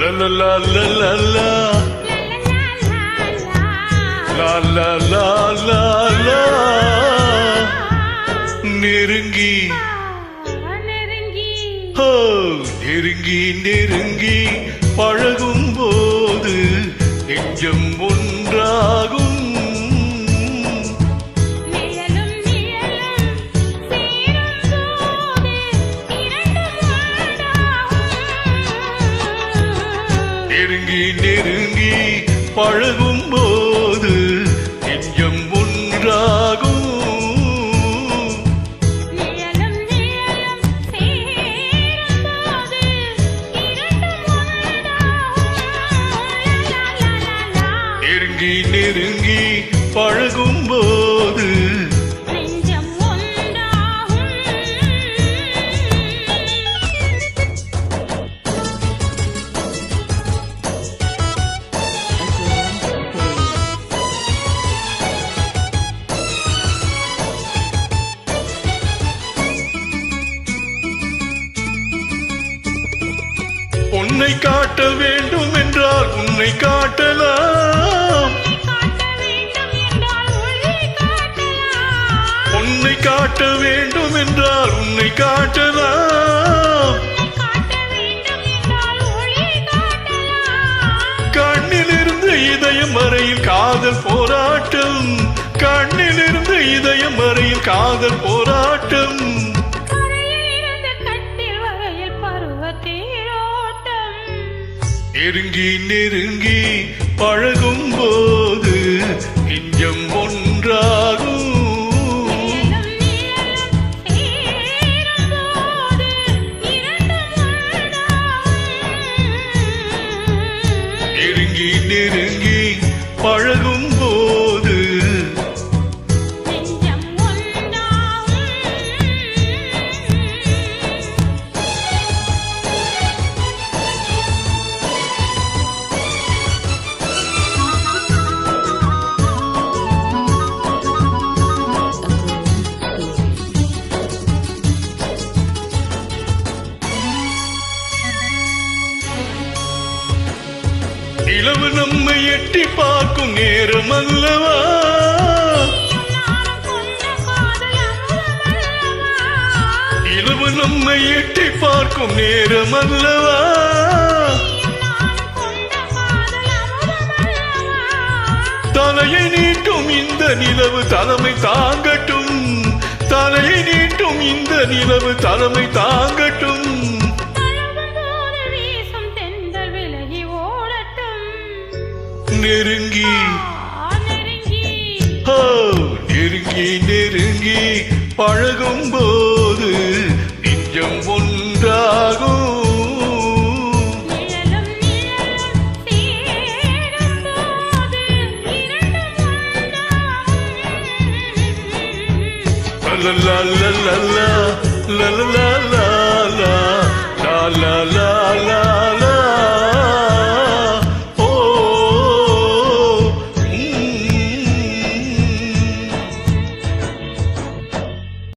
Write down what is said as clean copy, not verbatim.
La la la la la la. La la la la la. நெருங்கி நெருங்கி நெருங்கி பழகும் போது நெஞ்சம் ஒன்றாகும். நெருங்கி நெருங்கி பழகும் போது நெஞ்சம் ஒன்றாகும். நெருங்கி நெருங்கி பழகும் போது நெஞ்சம் ஒன்றாகும். உன்னை காட்ட வேண்டும் என்றால் உன்னை காட்டலாம். உன்னை காட்ட வேண்டும் என்றால் உன்னை காட்டலாம். கண்ணிலிருந்து இதயம் வரையில் காதல் போராட்டம். கண்ணிலிருந்து இதயம் வரையில் காதல் போராட்டம். நெருங்கி நெருங்கி பழகும் போது நெஞ்சம் ஒன்றாகும். நெருங்கி நெருங்கி பழகும் போது நெஞ்சம் ஒன்றாகும். நிலவு நம்மை எட்டி பார்க்கும் நேரம் அல்லவா. நிலவு நம்மை எட்டி பார்க்கும் நேரம் அல்லவா. தலையை நீட்டும் இந்த நிலவு தலைமை தாங்கட்டும். தலையை நீட்டும் இந்த நிலவு தலைமை தாங்கட்டும். நெருங்கி நெருங்கி நெருங்கி பழகும் போது நெஞ்சம் ஒன்றாகும். la la la la la la la la la